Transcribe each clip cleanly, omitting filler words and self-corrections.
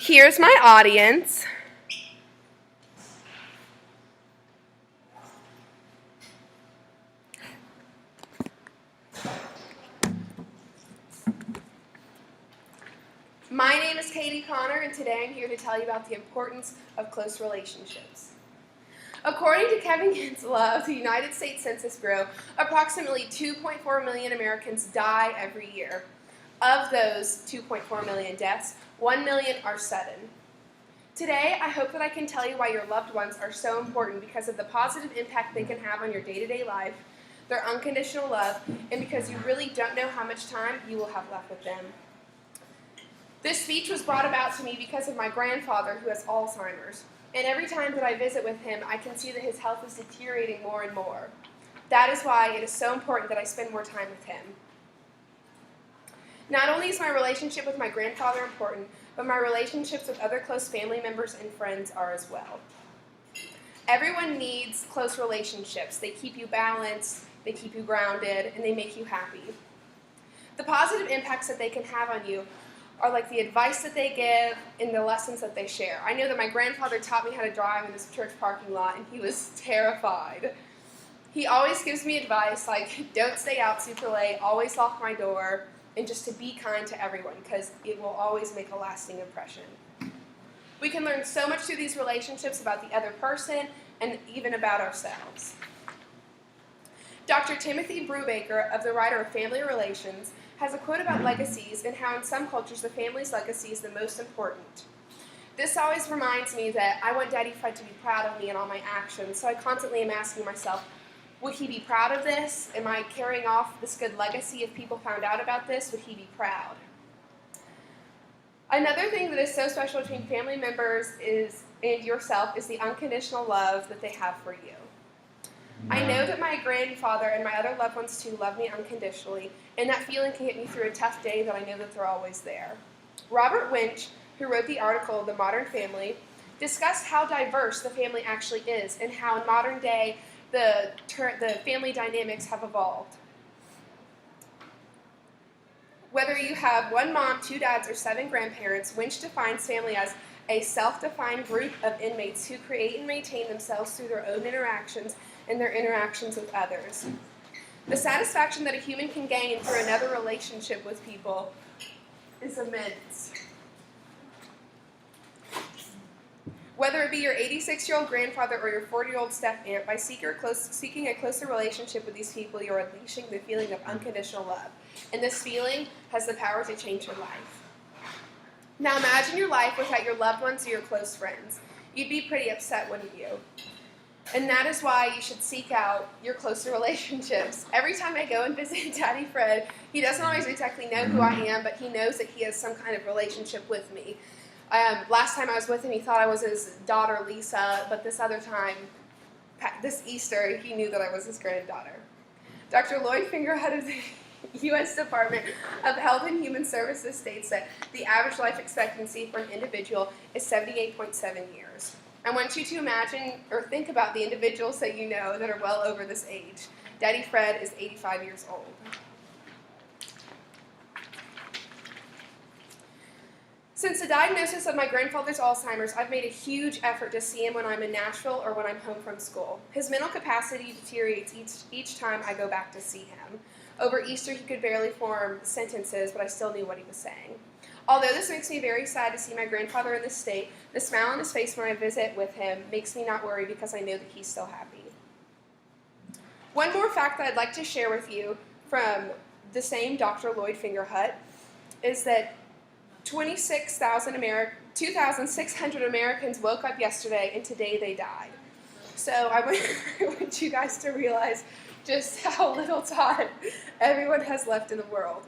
Here's my audience. My name is Katie Connor, and today I'm here to tell you about the importance of close relationships. According to Kevin Kinsella of the United States Census Bureau, approximately 2.4 million Americans die every year. Of those 2.4 million deaths, 1 million are sudden. Today, I hope that I can tell you why your loved ones are so important because of the positive impact they can have on your day-to-day life, their unconditional love, and because you really don't know how much time you will have left with them. This speech was brought about to me because of my grandfather who has Alzheimer's. And every time that I visit with him, I can see that his health is deteriorating more and more. That is why it is so important that I spend more time with him. Not only is my relationship with my grandfather important, but my relationships with other close family members and friends are as well. Everyone needs close relationships. They keep you balanced, they keep you grounded, and they make you happy. The positive impacts that they can have on you are like the advice that they give and the lessons that they share. I know that my grandfather taught me how to drive in this church parking lot, and he was terrified. He always gives me advice like, don't stay out super late, always lock my door, and just to be kind to everyone, because it will always make a lasting impression. We can learn so much through these relationships about the other person and even about ourselves. Dr. Timothy Brubaker, of the writer of Family Relations, has a quote about legacies and how in some cultures the family's legacy is the most important. This always reminds me that I want Daddy Fred to be proud of me and all my actions, so I constantly am asking myself, would he be proud of this? Am I carrying off this good legacy? If people found out about this, would he be proud? Another thing that is so special between family members and yourself is the unconditional love that they have for you. I know that my grandfather and my other loved ones too love me unconditionally, and that feeling can get me through a tough day, but I know that they're always there. Robert Winch, who wrote the article, The Modern Family, discussed how diverse the family actually is and how in modern day the family dynamics have evolved. Whether you have one mom, 2 dads, or 7 grandparents, Winch defines family as a self-defined group of inmates who create and maintain themselves through their own interactions and their interactions with others. The satisfaction that a human can gain through another relationship with people is immense. Whether it be your 86-year-old grandfather or your 40-year-old step-aunt, by seeking a closer relationship with these people, you're unleashing the feeling of unconditional love. And this feeling has the power to change your life. Now imagine your life without your loved ones or your close friends. You'd be pretty upset, wouldn't you? And that is why you should seek out your closer relationships. Every time I go and visit Daddy Fred, he doesn't always exactly know who I am, but he knows that he has some kind of relationship with me. Last time I was with him, he thought I was his daughter, Lisa, but this other time, this Easter, he knew that I was his granddaughter. Dr. Lloyd Fingerhut of the U.S. Department of Health and Human Services states that the average life expectancy for an individual is 78.7 years. I want you to imagine or think about the individuals that you know that are well over this age. Daddy Fred is 85 years old. Since the diagnosis of my grandfather's Alzheimer's, I've made a huge effort to see him when I'm in Nashville or when I'm home from school. His mental capacity deteriorates each time I go back to see him. Over Easter, he could barely form sentences, but I still knew what he was saying. Although this makes me very sad to see my grandfather in this state, the smile on his face when I visit with him makes me not worry because I know that he's still happy. One more fact that I'd like to share with you from the same Dr. Lloyd Fingerhut is that 2,600 Americans woke up yesterday, and today they died. So I want you guys to realize just how little time everyone has left in the world.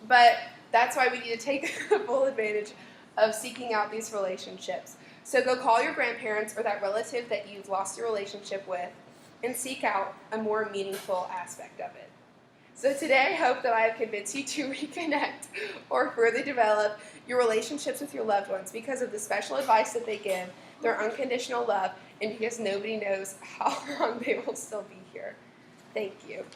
But that's why we need to take full advantage of seeking out these relationships. So go call your grandparents or that relative that you've lost your relationship with and seek out a more meaningful aspect of it. So today I hope that I have convinced you to reconnect or further develop your relationships with your loved ones because of the special advice that they give, their unconditional love, and because nobody knows how long they will still be here. Thank you.